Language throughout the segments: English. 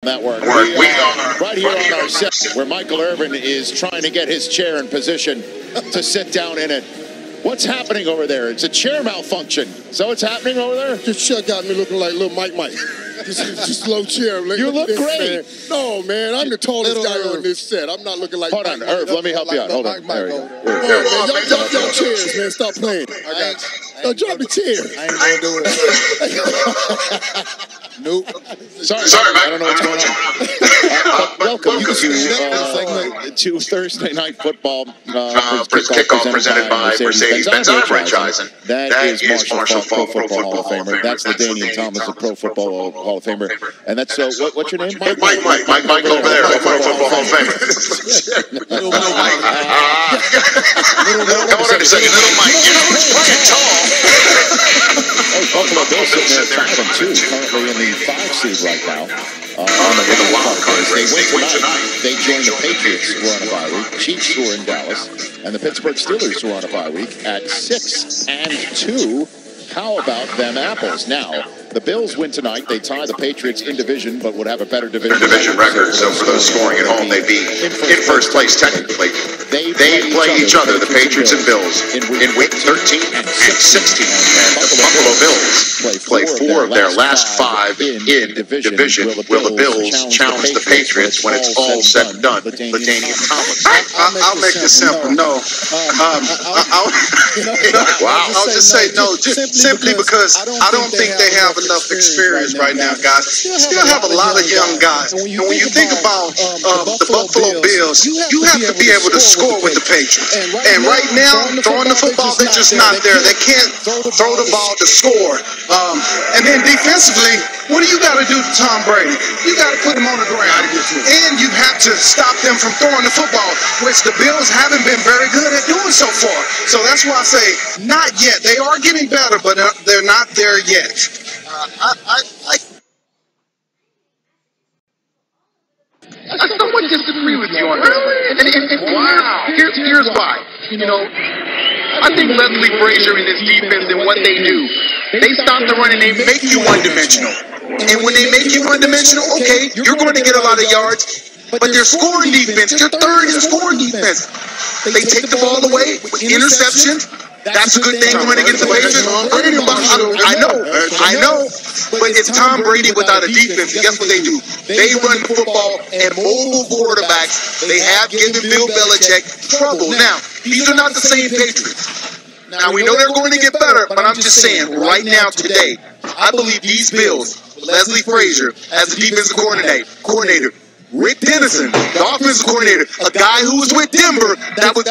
Network. We are right here on our set where Michael Irvin is trying to get his chair in position to sit down in it. What's happening over there? It's a chair malfunction. So what's happening over there? This chair got me looking like little Mike. Just low chair. You look great. Man. No, man, I'm the tallest guy on this set. I'm not looking like Hold on, Irv, let me help you out. Hold on. There we go. Y'all drop your chairs, man. Stop playing. I got you. Drop the chair. I ain't gonna do it. Nope. Sorry, Mike. I don't know what's going on. Welcome to Thursday Night Football kickoff presented by Mercedes-Benz Franchising. That is Marshall Falk, Pro Football Hall of Famer. That's the Danian Thomas of Pro Football Hall of Famer. And that's, what's your name? Mike over there, Pro Football Hall of Famer. Little Mike. Come on in a second, Little Mike. You know who's playing tall? Buffalo Bills sitting there 5-2, currently in the 5 seed right now. In the wild card race, they win tonight. They join the Patriots, who are on a bye week, Chiefs, who are in Dallas, and the Pittsburgh Steelers, who are on a bye week, at 6-2. How about them apples? Now, the Bills win tonight. They tie the Patriots in division, but would have a better division record. So for those scoring at home, they'd be in first place technically. They play each other, the Patriots and Bills, in week 13 and 16. And the Buffalo Bills play 4 of their last 5 in division. Will the Bills challenge the Patriots when it's all said and done? LaDainian Thomas. I'll make this simple. No. I'll just say no. Simply because I don't think they have enough experience right now, guys. Still have a lot of young guys. And when you think about the Buffalo Bills, you have to be able to score with the Patriots. And right now, throwing the football, they're just not there. They can't throw the ball to score. And then defensively, what do you got to do to Tom Brady? You got to put him on the ground. And you have to stop them from throwing the football, which the Bills haven't been very good at doing so far. So that's why I say not yet. They are getting better, but they're not there yet. I somewhat disagree with you on this one. Wow. Here's why. I think Leslie Frazier and his defense and what they do, they stop the run and they make you one-dimensional. And when they make you one-dimensional, okay, you're going to get a lot of yards, but their scoring defense, they're third in scoring defense. They take the ball away with interceptions. That's a good thing going against the Patriots. I know, but it's Tom Brady without a defense. And guess what they do? They run the football and mobile quarterbacks. They have given Bill Belichick trouble. Now, these are not the same Patriots. Now, we know they're going to get better, but I'm just saying, right now, today, I believe these Bills, Leslie Frazier as the defensive coordinator, Rick Dennison, the offensive coordinator, a guy who was with Denver that was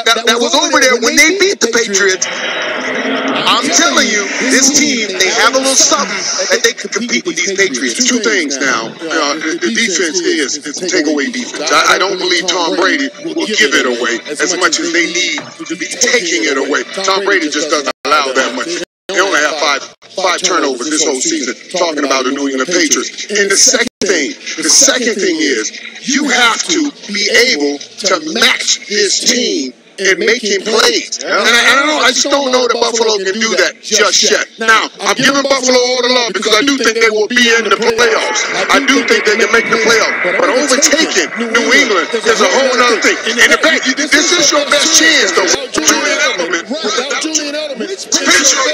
over there when they beat the Patriots. I'm telling you, this team, they have a little something that they can compete with these Patriots. Two things now. The defense is takeaway defense. I don't believe Tom Brady will give it away as much as they need to be taking it away. Tom Brady just doesn't allow that much. They only have five turnovers this whole season, talking about the New England Patriots. And the second thing is you have to be able to match his team and making plays. And I just don't know that Buffalo can do that just yet. Now, I'm giving Buffalo all the love because I do think they will be in the playoffs. I do think they can make the playoffs. But overtaking New England is a whole other thing. And in fact, this is your best chance, though. Julian Edelman. Without Julian Edelman, it's your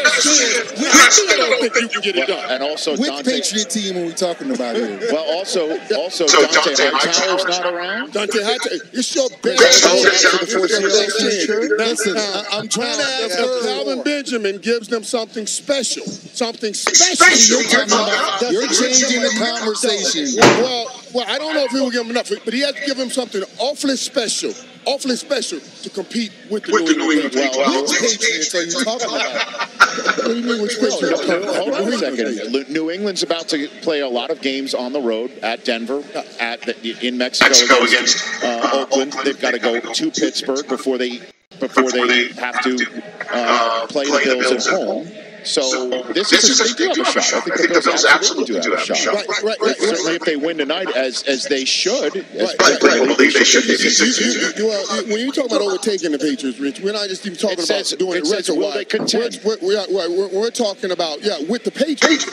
best chance. I still don't think you get it done. And also, which Patriot team are we talking about here? Well, also Dante Hightower's not around. Dante Hightower, it's your best chance. Listen, I'm trying to ask Calvin Benjamin gives them something special. Something special. You're changing the conversation. Well, I don't know if he will give him enough, but he has to give him something awfully special to compete with the New England Patriots. Which Patriots are you talking about? What do you mean which Patriots? Hold on a second. New England's about to play a lot of games on the road at Denver, in Mexico against Oakland. They've got to go to Pittsburgh before they have to play the Bills at home. So this is they do have a shot. I think the Bills absolutely do have a shot. Right. Certainly, if they win tonight, as they should. I believe they should. When you talk about overtaking the Patriots, Rich, we're not just even talking about doing it record-wise. Will they contend? We're talking about with the Patriots.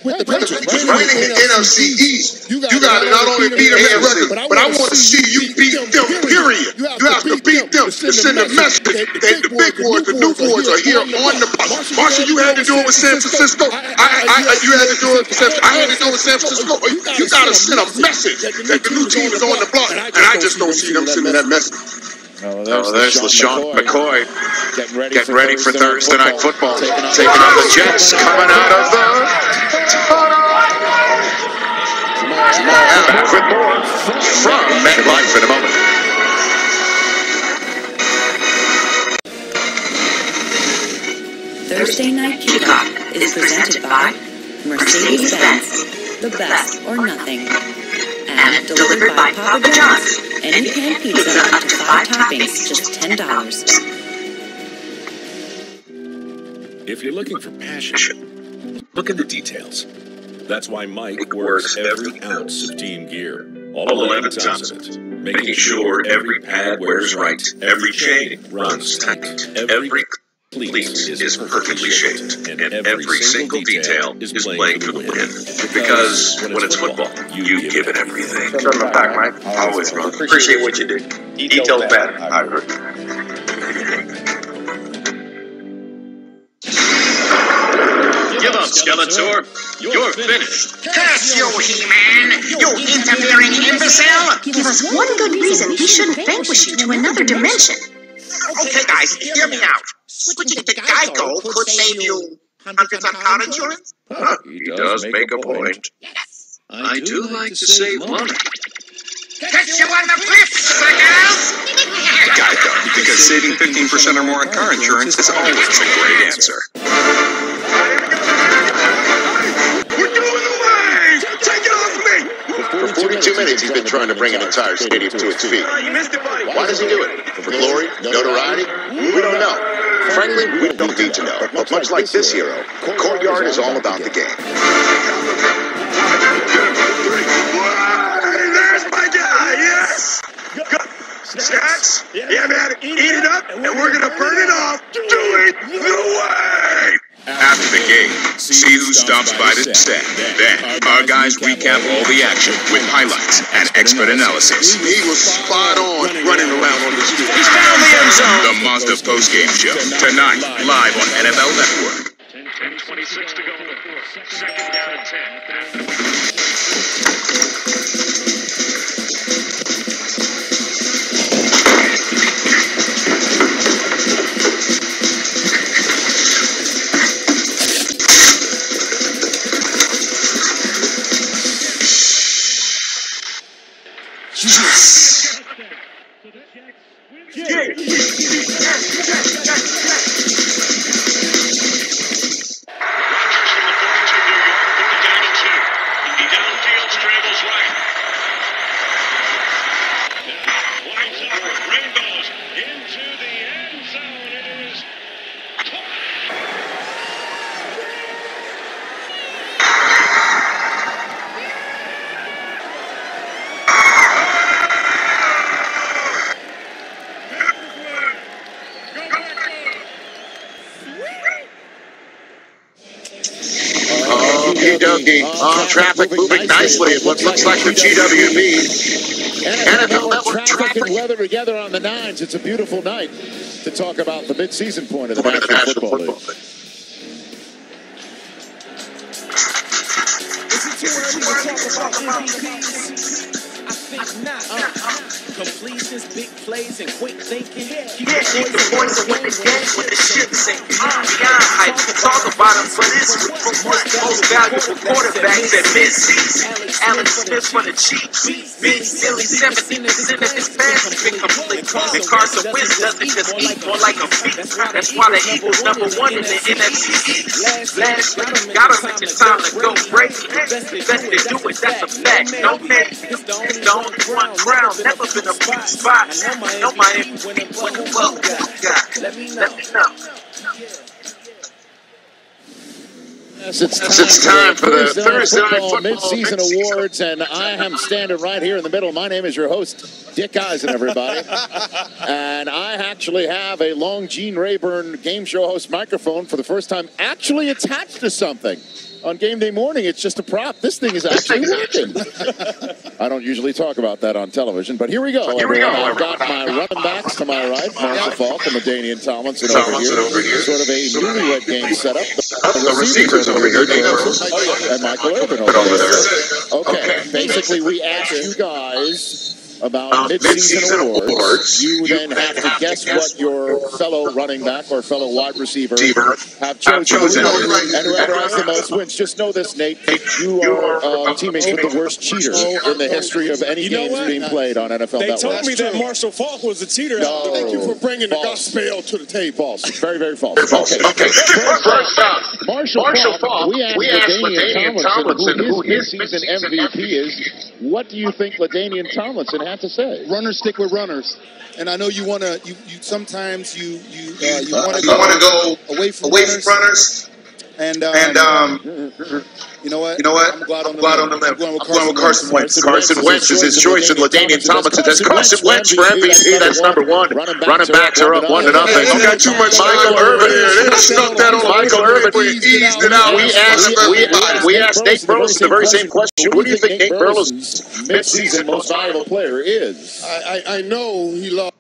with the Patriots. Winning the NFC East, you got to not only beat them in record, but I want to see you beat them, period. You have to beat them to send a message that the big boys, the new boys are here on the block. Marshall, you had to do it with San Francisco. You had to do it with San Francisco. I had to do it with San Francisco. You got to send a message that the new team is on the block, and I just don't see them sending that message. There's LeSean McCoy getting ready for Thursday Night Football. Taking on the Jets, coming out of the tunnel. Back with more from MetLife in a moment. Thursday Night Kickoff is presented by Mercedes-Benz, the best or nothing. And delivered by Papa John's. Any pan pizza up to 5 toppings, just $10. If you're looking for passion, look at the details. That's why Mike works every ounce of team gear. All 11 times of it. Making sure every pad wears right, every chain runs tight, every cleat is perfectly shaped, and every single detail is playing for the win. Because when it's football, you give it everything. Turn my back, Mike. Always, bro. Appreciate what you do. Details matter. I agree. Give up, Skeletor. You're finished. Curse you, He-Man! You interfering imbecile! Give us one good reason he shouldn't vanquish you to another dimension. Okay, guys, hear me out. Switching to Geico could save you hundreds on car insurance? He does make a point. Yes. I do like to save money. Catch you on the flip, suckers! Geico, because saving 15% or more on car insurance is always a great answer. We're doing the wave! Take it off me! For 42 minutes, he's been trying to bring an entire stadium to its feet. Why does he do it? For glory? Notoriety? We don't know. Frankly, we don't need to know. But much like this hero, Courtyard is all about the game. There's my guy, yes! Snacks? Yeah, man, eat it up, and we're gonna burn it off. Do it the way! After the game, see who stops by the set. Then, our guys recap all the action with highlights and expert analysis. He was spot on running around on this field. He's found the end zone. The Mazda postgame show, tonight, live on NFL Network. 10:26 to go. Second down and 10. Traffic moving nicely at what looks like the GWB. NFL Network traffic and weather together on the nines. It's a beautiful night to talk about the mid-season point of the National Football League. Is it too early to talk about MVPs? I think not. Completions, big plays, and quick thinking. Keep the voice of what they get, what the shit say. Beyond hype, talk about him, but it's most valuable quarterbacks at mid-season. Alex Smith for the Chiefs. Nearly 70% of his passes been complete. And Carson Wentz doesn't just eat more like a feast. That's why the Eagles #1 in the NFC East. Last year, got him in time to go break. Best to do it, that's a fact. No man, it's the only one ground. Never been a big spot. No Miami when the world got. Let me know. Yes, it's time for the Thursday Night Football Mid-Season Awards, and I am standing right here in the middle. My name is your host, Dick Eisen, everybody. And I actually have a long Gene Rayburn game show host microphone for the first time actually attached to something. On game day morning, it's just a prop. This thing is actually working. I don't usually talk about that on television, but here we go, everyone. I've got my running backs to my right, Marshall Faulk and LaDainian Tomlinson over here. Sort of a newlywed game setup. The receivers over here, and Michael Irvin over there. Okay, basically we asked you guys about mid-season awards. You then have to guess what your fellow running back or fellow wide receiver have chosen. And whoever has the most wins. Just know this, Nate. You are teammates with the worst cheater in the history of any games being played on NFL Network. They told me that Marshall Faulk was a cheater. No, thank you for bringing the gospel to the table. False. Very, very false. Okay. First up, Marshall Faulk. We asked LaDainian Tomlinson who his mid-season MVP is. What do you think LaDainian Tomlinson had to say? Runners stick with runners, and I know you want to. You sometimes you want to go away from runners. And you know what? I'm glad on the limb. I'm going with Carson Wentz. Carson Wentz is his choice, and LaDainian Tomlinson has Carson Wentz for MVP. That's number one. Running backs are up 1-0. You got too much Michael Irvin here. They snuck that on Michael Irvin. Eased it out. We asked Nate Burleson the very same question. Who do you think Nate Burleson's mid-season most valuable player is? I know he lost.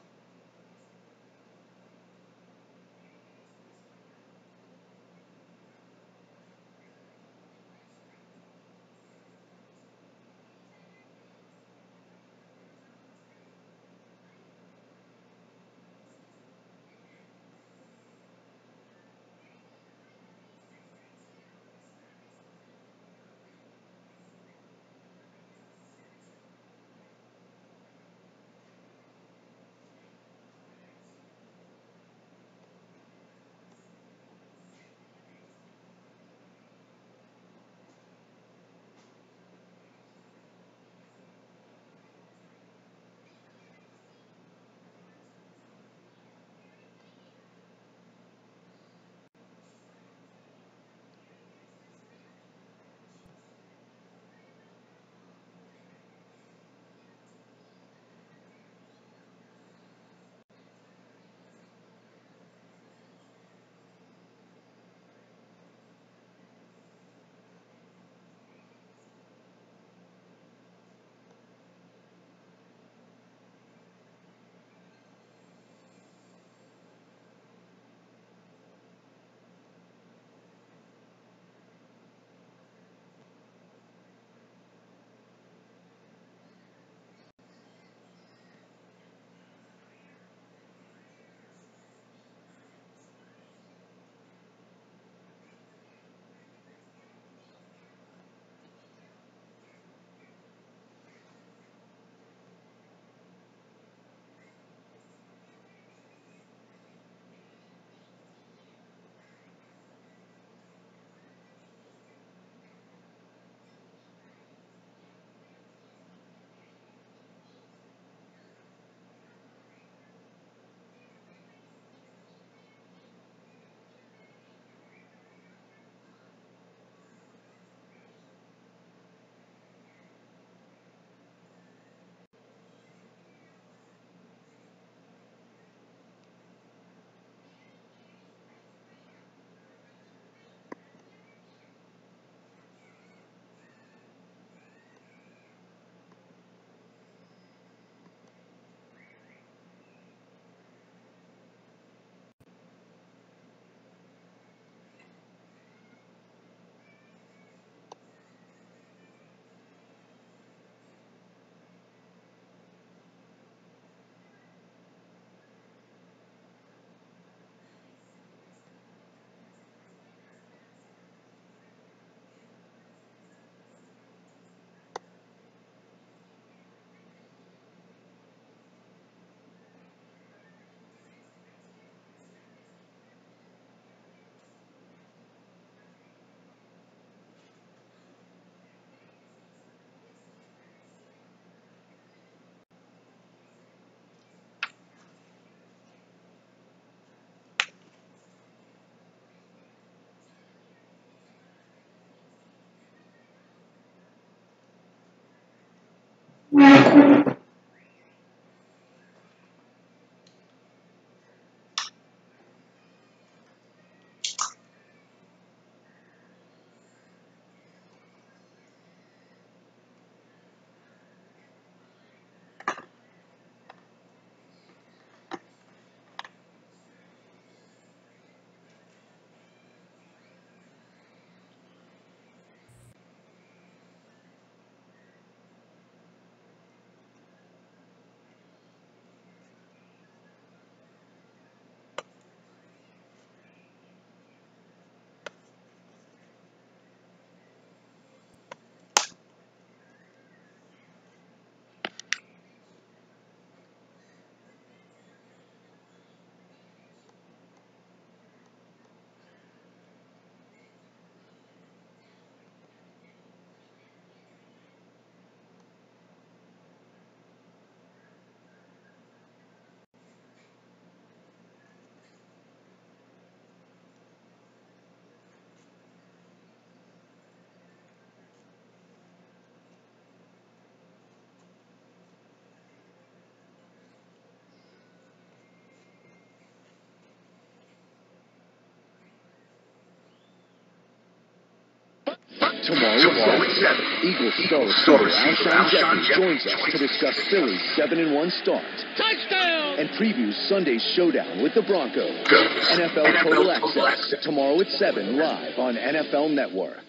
Tomorrow at 7, Eagles star receiver Alshon Jeffrey joins us to discuss Philly's 7-1 start. Touchdown! And previews Sunday's showdown with the Broncos. NFL Total Access, tomorrow at 7, live on NFL Network.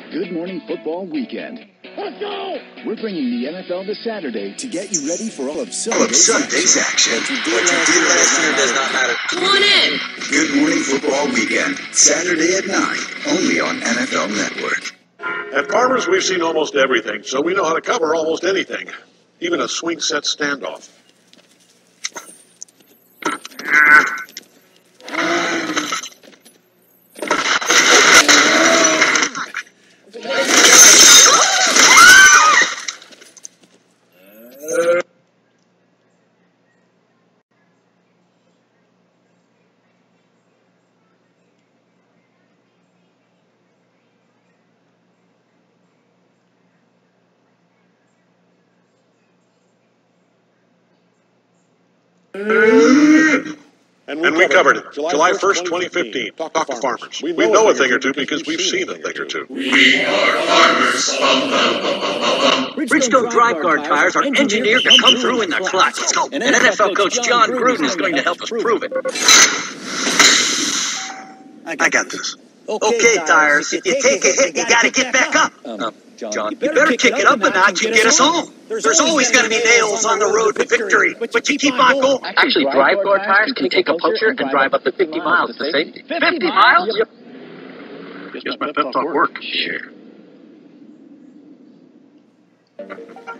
Good morning football weekend. Let's go! We're bringing the NFL this Saturday to get you ready for all of Sunday's action. What you did last year does not matter. Come on in! Good morning football weekend, Saturday at 9, only on NFL Network. At Farmers, we've seen almost everything, so we know how to cover almost anything, even a swing set standoff. And we covered it. July 1st, 2015. Talk to Farmers. We know a thing or two because we've seen a thing or two. We are Farmers. Bridgestone Drive Guard tires are engineered to come through in the clutch. Let's go. And NFL coach John Gruden is going to help us prove it. I got this. Okay, tires. If you take a hit, you got to get back up. John, you better kick it up a notch and get us home. There's always going to be nails on the road to victory, but you keep on going. Actually, Drive Guard tires can take a puncture and drive up to 50 miles to safety. 50 miles? Yep. Guess my pep talk worked. Sure.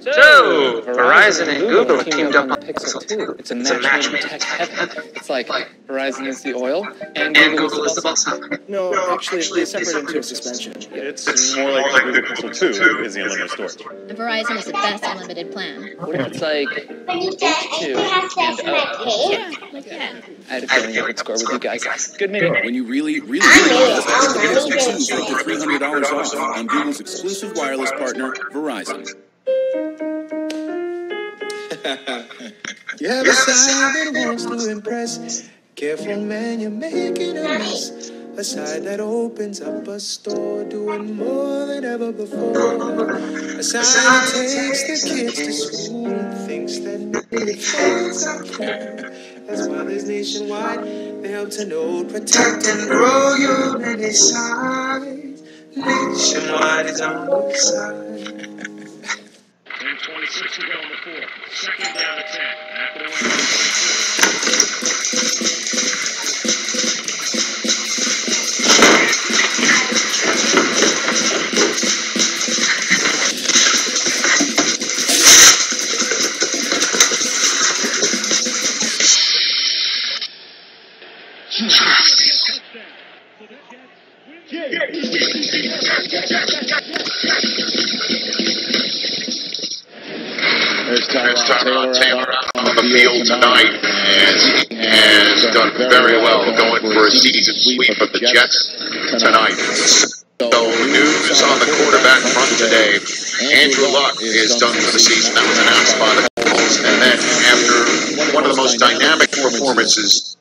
So, Verizon and Google have teamed up on Pixel 2. It's a match made in tech heaven. It's like Verizon is the oil and Google is the balsam. No, actually, they separate into a suspension. It's more like the Google Pixel 2 is the unlimited storage. Verizon is the best unlimited plan. What if it's like H2 and O? Yeah, like that. I had a feeling I would score with you guys. Good meeting. When you really want it, Pixel 2 for up to $300 off on Google's exclusive wireless partner, Verizon. You have a side that wants to impress. Careful, man, you're making a mess. A side that opens up a store, doing more than ever before. A side that takes the kids to school and thinks that kids are cool. As well as nationwide, they help to know, protect, and grow your many sides. Nationwide is on the side. 26 to go in the fourth. Second down to 10. After the There's Tyrod Taylor on the field tonight and has done very well going for a season sweep of the Jets tonight. So news on the quarterback front today. Andrew Luck is done for the season. That was announced by the Colts. And then after one of the most dynamic performances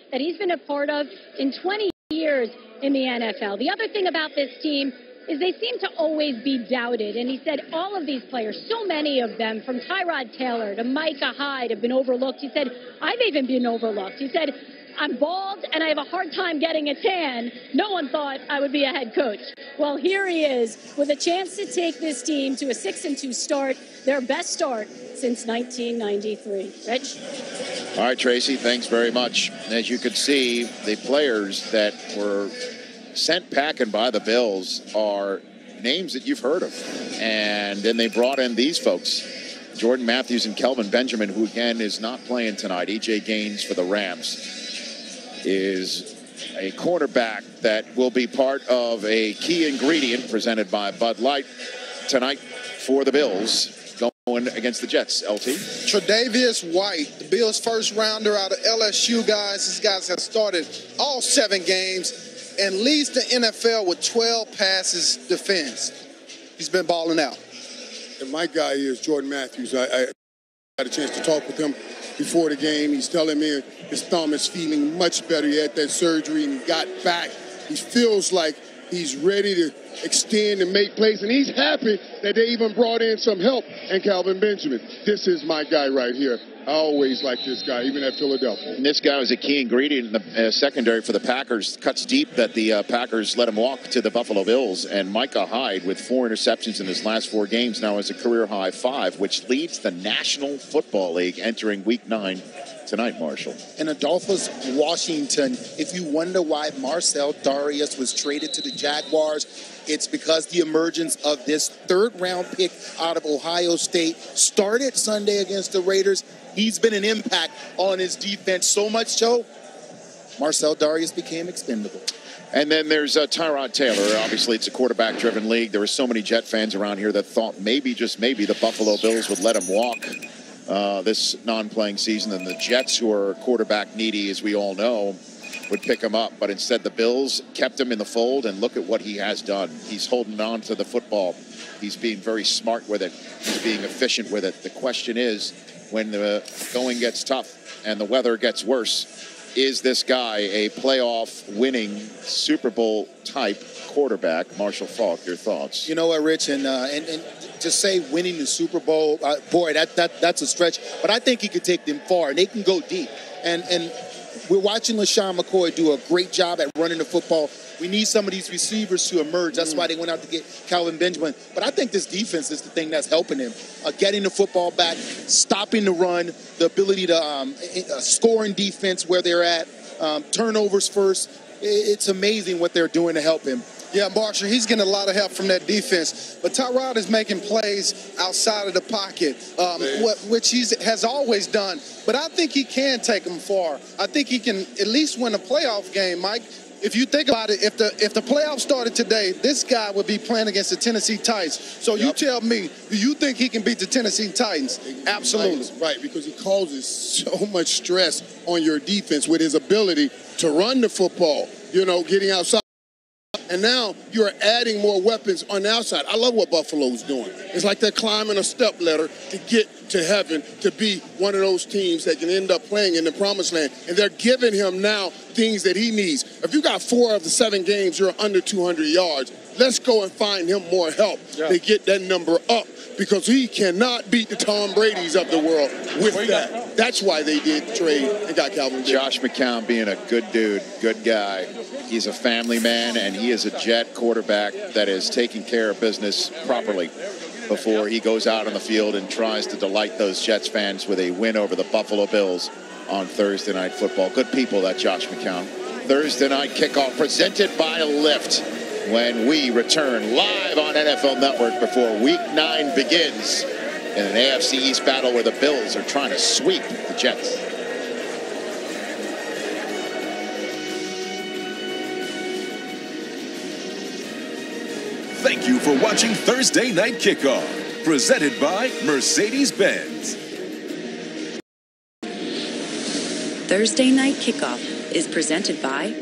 that he's been a part of in 20 years in the NFL. The other thing about this team is they seem to always be doubted. And he said all of these players, so many of them, from Tyrod Taylor to Micah Hyde, have been overlooked. He said, I've even been overlooked. He said, I'm bald and I have a hard time getting a tan. No one thought I would be a head coach. Well, here he is with a chance to take this team to a 6-2 start, their best start since 1993. Rich? All right, Tracy, thanks very much. As you could see, the players that were sent packing by the Bills are names that you've heard of. And then they brought in these folks, Jordan Matthews and Kelvin Benjamin, who again is not playing tonight. E.J. Gaines for the Rams is a quarterback that will be part of a key ingredient presented by Bud Light tonight for the Bills going against the Jets. LT? Tre'Davious White, the Bills' first rounder out of LSU, guys. These guys have started all 7 games and leads the NFL with 12 passes defense. He's been balling out. And my guy is Jordan Matthews. I had a chance to talk with him before the game. He's telling me his thumb is feeling much better. He had that surgery and got back. He feels like he's ready to extend and make plays, and he's happy that they even brought in some help and Kelvin Benjamin. This is my guy right here. I always like this guy, even at Philadelphia. And this guy was a key ingredient in the secondary for the Packers. Cuts deep that the Packers let him walk to the Buffalo Bills. And Micah Hyde, with 4 interceptions in his last 4 games, now has a career-high 5, which leads the National Football League entering Week 9 tonight, Marshall. In Adolphus, Washington, if you wonder why Marcel Darius was traded to the Jaguars, it's because the emergence of this 3rd-round pick out of Ohio State started Sunday against the Raiders. He's been an impact on his defense, so much so, Marcel Darius became expendable. And then there's Tyrod Taylor. Obviously, it's a quarterback-driven league. There were so many Jet fans around here that thought maybe, just maybe, the Buffalo Bills would let him walk this non-playing season. And the Jets, who are quarterback needy, as we all know, would pick him up. But instead, the Bills kept him in the fold, and look at what he has done. He's holding on to the football. He's being very smart with it. He's being efficient with it. The question is, when the going gets tough and the weather gets worse, is this guy a playoff winning Super Bowl type quarterback? Marshall Faulk, your thoughts? You know what, Rich, and to say winning the Super Bowl, boy, that's a stretch. But I think he could take them far, and they can go deep. And we're watching LaShawn McCoy do a great job at running the football. We need some of these receivers to emerge. That's why they went out to get Kelvin Benjamin. But I think this defense is the thing that's helping him. Getting the football back, stopping the run, the ability to score in defense where they're at, turnovers first. It's amazing what they're doing to help him. Yeah, Marshall, he's getting a lot of help from that defense. But Tyrod is making plays outside of the pocket, which he has always done. But I think he can take them far. I think he can at least win a playoff game, Mike. If you think about it, if the playoffs started today, this guy would be playing against the Tennessee Titans. So you tell me, do you think he can beat the Tennessee Titans? Absolutely. Right, because he causes so much stress on your defense with his ability to run the football, getting outside. And now you're adding more weapons on the outside. I love what Buffalo's doing. It's like they're climbing a step ladder to get to heaven, to be one of those teams that can end up playing in the promised land. And they're giving him now things that he needs. If you got 4 of the 7 games, you're under 200 yards. Let's go and find him more help to get that number up, because he cannot beat the Tom Brady's of the world with that. That's why they did trade and got Calvin Benjamin. Josh McCown being a good dude, good guy. He's a family man, and he is a Jet quarterback that is taking care of business properly before he goes out on the field and tries to delight those Jets fans with a win over the Buffalo Bills on Thursday Night Football. Good people, that Josh McCown. Thursday night kickoff presented by Lyft, when we return live on NFL Network before Week 9 begins in an AFC East battle where the Bills are trying to sweep the Jets. Thank you for watching Thursday Night Kickoff, presented by Mercedes-Benz. Thursday Night Kickoff is presented by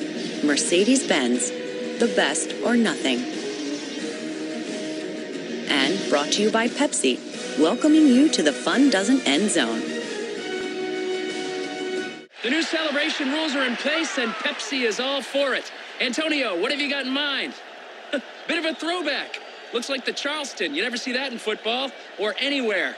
Mercedes-Benz, the best or nothing. And brought to you by Pepsi, welcoming you to the fun doesn't end zone. The new celebration rules are in place, and Pepsi is all for it. Antonio, what have you got in mind? Bit of a throwback. Looks like the Charleston. You never see that in football or anywhere.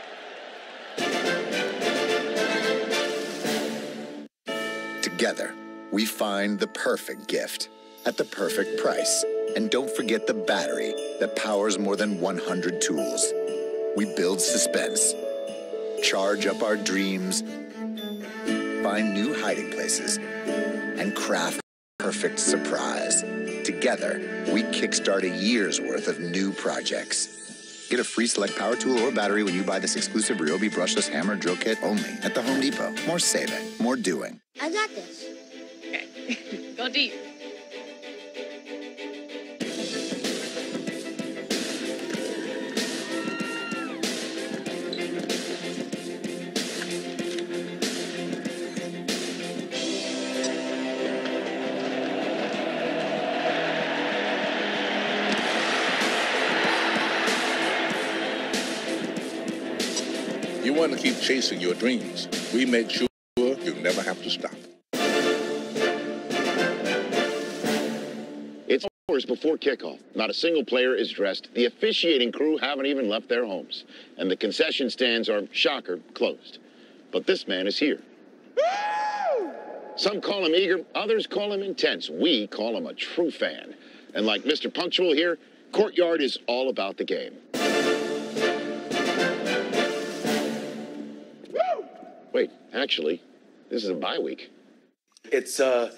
Together, we find the perfect gift at the perfect price. And don't forget the battery that powers more than 100 tools. We build suspense, charge up our dreams, find new hiding places, and craft perfect surprise. Together, we kickstart a year's worth of new projects. Get a free select power tool or battery when you buy this exclusive Ryobi brushless hammer drill kit only at the Home Depot. More saving, more doing. I got this. Okay. Go deep. You want to keep chasing your dreams. We make sure you never have to stop. It's hours before kickoff. Not a single player is dressed. The officiating crew haven't even left their homes. And the concession stands are, shocker, closed. But this man is here. Some call him eager, others call him intense. We call him a true fan. And like Mr. Punctual here, Courtyard is all about the game. Wait, actually, this is a bye week. It's a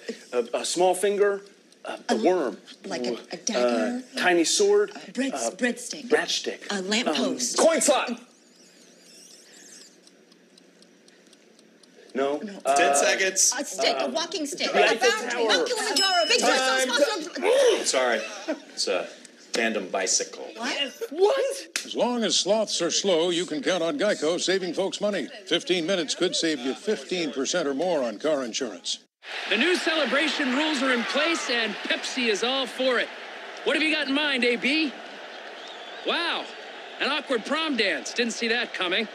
small finger, a worm. Like a dagger? Tiny sword. Breadstick. Matchstick. A lamppost. Coin slot. No. 10 seconds. A stick, a walking stick, the a Eiffel fountain, Tower. Mount Kilimanjaro, big Sorry, it's a tandem bicycle. What? As long as sloths are slow, you can count on Geico saving folks money. 15 minutes could save you 15% or more on car insurance. The new celebration rules are in place, and Pepsi is all for it. What have you got in mind, AB? Wow, an awkward prom dance. Didn't see that coming.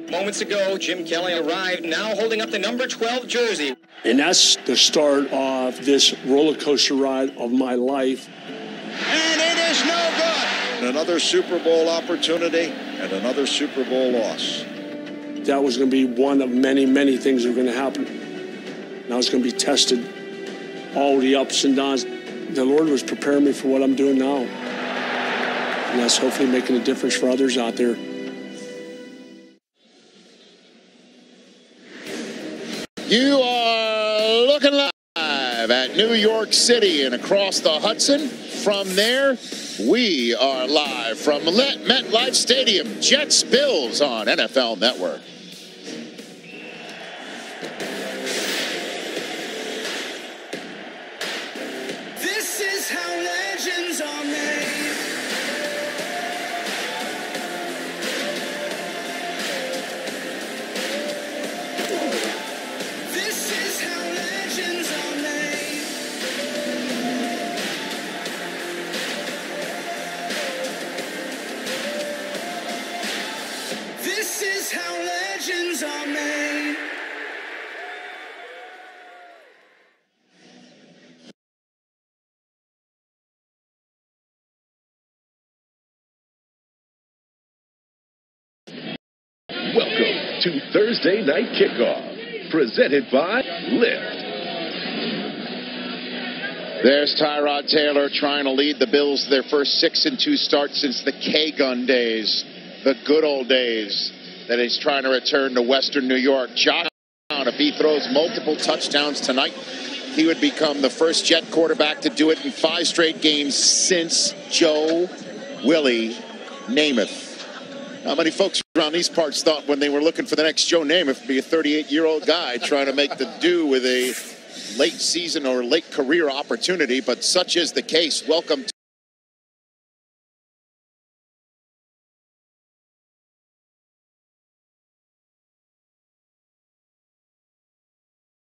Moments ago, Jim Kelly arrived, now holding up the number 12 jersey. And that's the start of this roller coaster ride of my life. And it is no good. Another Super Bowl opportunity and another Super Bowl loss. That was going to be one of many, many things that were going to happen. And I was going to be tested, all the ups and downs. The Lord was preparing me for what I'm doing now. And that's hopefully making a difference for others out there. You are looking live at New York City and across the Hudson. From there, we are live from MetLife Stadium. Jets Bills on NFL Network. This is how legends are made. This is how legends are made. Welcome to Thursday Night Kickoff, presented by Lyft. There's Tyrod Taylor trying to lead the Bills to their first 6-2 start since the K-Gun days, the good old days, that he's trying to return to Western New York. Josh Allen, if he throws multiple touchdowns tonight, he would become the first Jet quarterback to do it in 5 straight games since Joe Willie Namath. How many folks around these parts thought when they were looking for the next Joe Namath to be a 38-year-old guy trying to make the do with a late season or late career opportunity, but such is the case. Welcome